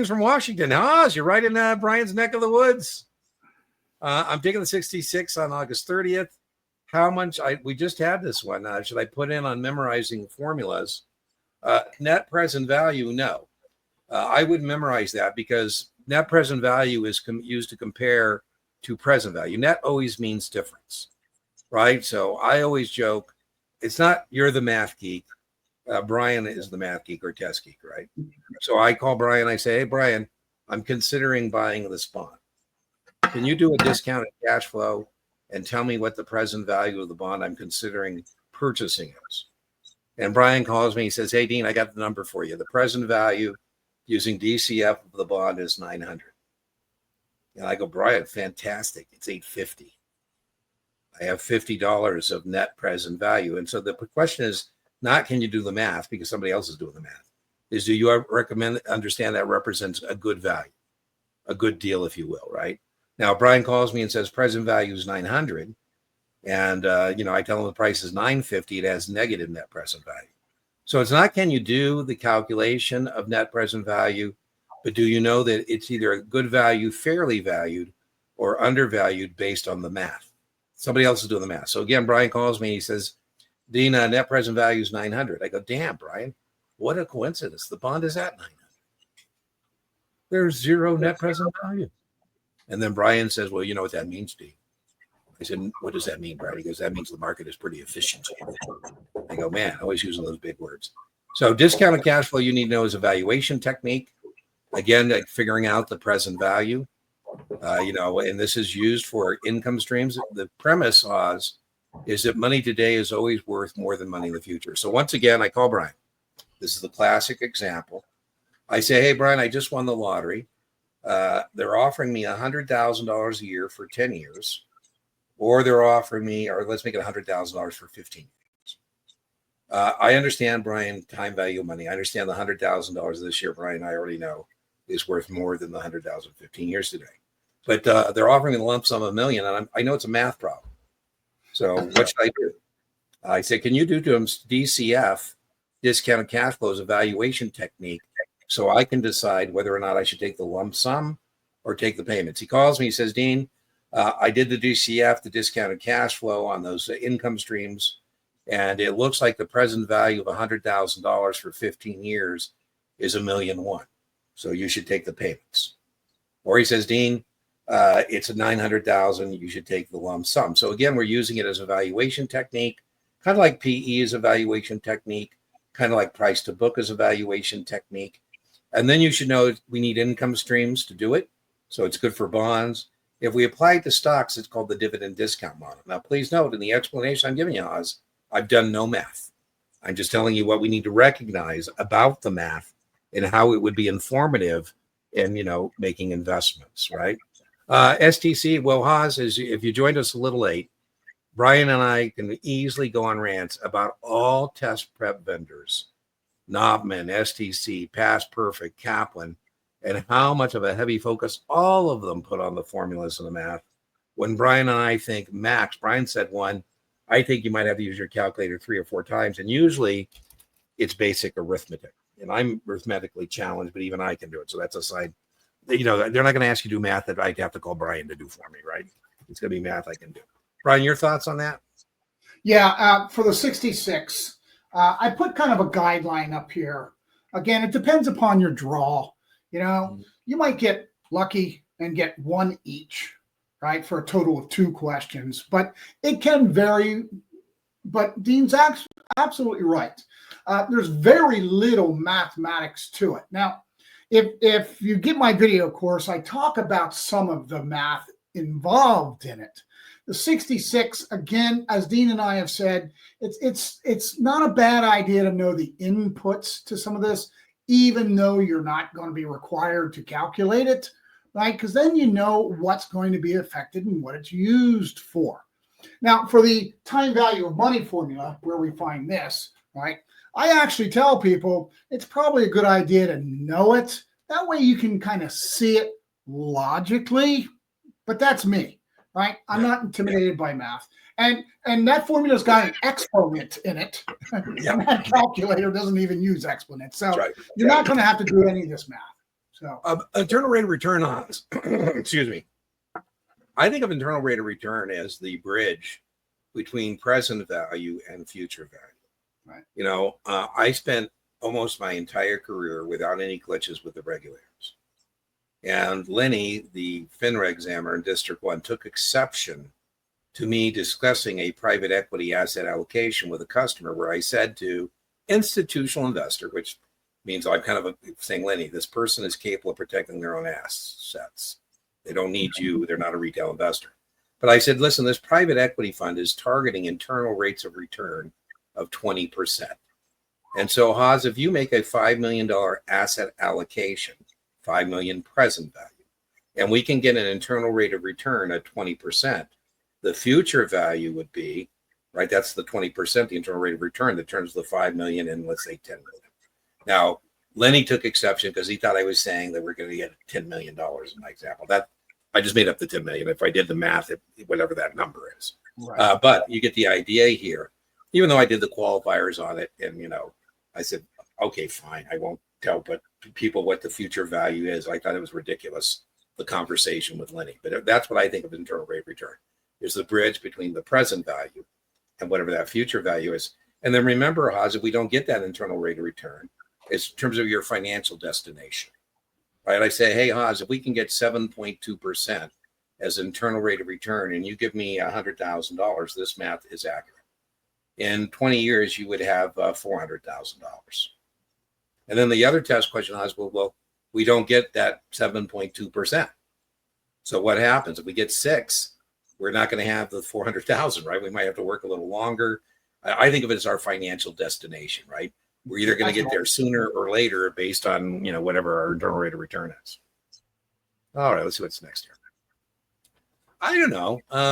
From Washington. Oz, you're right in Brian's neck of the woods. I'm taking the 66 on August 30th. How much? We just had this one. Should I put in on memorizing formulas? Net present value, no. I would memorize that because net present value is used to compare to present value. Net always means difference, right? So I always joke, it's not you're the math geek. Brian is the math geek or test geek, right? So I call Brian. I say, hey, Brian, I'm considering buying this bond. Can you do a discounted cash flow and tell me what the present value of the bond I'm considering purchasing is? And Brian calls me. He says, hey, Dean, I got the number for you. The present value using DCF of the bond is 900. And I go, Brian, fantastic. It's 850. I have $50 of net present value. And so the question is, not can you do the math because somebody else is doing the math, is do you understand that represents a good value, a good deal, if you will, right? Now, Brian calls me and says present value is 900. And, I tell him the price is 950. It has negative net present value. So it's not can you do the calculation of net present value, but do you know that it's either a good value, fairly valued, or undervalued based on the math? Somebody else is doing the math. So again, Brian calls me. He says, Dean, net present value is 900. I go, damn, Brian, what a coincidence. The bond is at 900. There's zero net present value. And then Brian says, well, you know what that means, Dean? I said, what does that mean, Brian? He goes, that means the market is pretty efficient. I go, man, always using those big words. So discounted cash flow, you need to know, is a valuation technique. Again, like figuring out the present value, and this is used for income streams. The premise, Oz, is that money today is always worth more than money in the future. So once again, I call Brian. This is the classic example. I say, hey, Brian, I just won the lottery. They're offering me $100,000 a year for 10 years, or they're offering me, or let's make it $100,000 for 15 years. I understand, Brian, time value of money. I understand the $100,000 this year, Brian, I already know is worth more than the $100,000 15 years today. But they're offering me the lump sum of $1 million, and I know it's a math problem. So what should I do? I say, can you do to them DCF, discounted cash flow, as a valuation technique, so I can decide whether or not I should take the lump sum or take the payments? He calls me. He says, Dean, I did the DCF, the discounted cash flow on those income streams, and it looks like the present value of $100,000 for 15 years is $1.1 million. So you should take the payments. Or he says, Dean, it's a 900,000. You should take the lump sum. So again, we're using it as a valuation technique, kind of like PE is a valuation technique, kind of like price to book is a valuation technique. And then you should know we need income streams to do it. So it's good for bonds. If we apply it to stocks, it's called the dividend discount model. Now, please note in the explanation I'm giving you, Oz, I've done no math. I'm just telling you what we need to recognize about the math and how it would be informative in, making investments, right? STC, well, Haas, if you joined us a little late, Brian and I can easily go on rants about all test prep vendors, Knopman, STC, Past Perfect, Kaplan, and how much of a heavy focus all of them put on the formulas and the math. When Brian and I think max, Brian said one, I think you might have to use your calculator 3 or 4 times. And usually it's basic arithmetic. And I'm arithmetically challenged, but even I can do it. So that's a side. They're not going to ask you to do math that I'd have to call Brian to do for me, right? It's going to be math I can do. Brian, your thoughts on that? Yeah, for the 66, I put kind of a guideline up here. Again, it depends upon your draw. You might get lucky and get one each, right, for a total of 2 questions. But it can vary. But Dean's absolutely right. There's very little mathematics to it. Now, if you get my video course, I talk about some of the math involved in it. The 66, again, as Dean and I have said, it's not a bad idea to know the inputs to some of this, even though you're not going to be required to calculate it, right? Because then you know what's going to be affected and what it's used for. Now, for the time value of money formula, where we find this, right, I actually tell people it's probably a good idea to know it. That way you can kind of see it logically, but that's me, right? I'm not intimidated by math. And that formula's got an exponent in it. And that calculator doesn't even use exponents. So you're not going to have to do any of this math. So internal rate of return on, excuse me. I think of internal rate of return as the bridge between present value and future value. Right. You know, I spent almost my entire career without any glitches with the regulators. And Lenny, the FINRA examiner in District 1, took exception to me discussing a private equity asset allocation with a customer where I said to institutional investor, which means I'm kind of saying, Lenny, this person is capable of protecting their own assets. They don't need you. They're not a retail investor. But I said, listen, this private equity fund is targeting internal rates of return of 20%. And so, Haas, if you make a $5 million asset allocation, $5 million present value, and we can get an internal rate of return at 20%, the future value would be, right, that's the 20%, the internal rate of return that turns the 5 million in, let's say, 10 million. Now, Lenny took exception because he thought I was saying that we're going to get $10 million in my example. That I just made up the 10 million. If I did the math, whatever that number is. right. But you get the idea here, even though I did the qualifiers on it. And, you know, I said, okay, fine. I won't tell but people what the future value is. I thought it was ridiculous, the conversation with Lenny. But that's what I think of internal rate of return. Is the bridge between the present value and whatever that future value is. And then remember, Haas, if we don't get that internal rate of return, it's in terms of your financial destination. Right? I say, hey, Haas, if we can get 7.2% as internal rate of return and you give me $100,000, this math is accurate. In 20 years, you would have $400,000. And then the other test question, Haas, well, we don't get that 7.2%. So what happens? If we get 6, we're not going to have the 400,000, right? We might have to work a little longer. I think of it as our financial destination, right? We're either going to get there sooner or later based on, you know, whatever our internal rate of return is. All right, let's see what's next here. I don't know.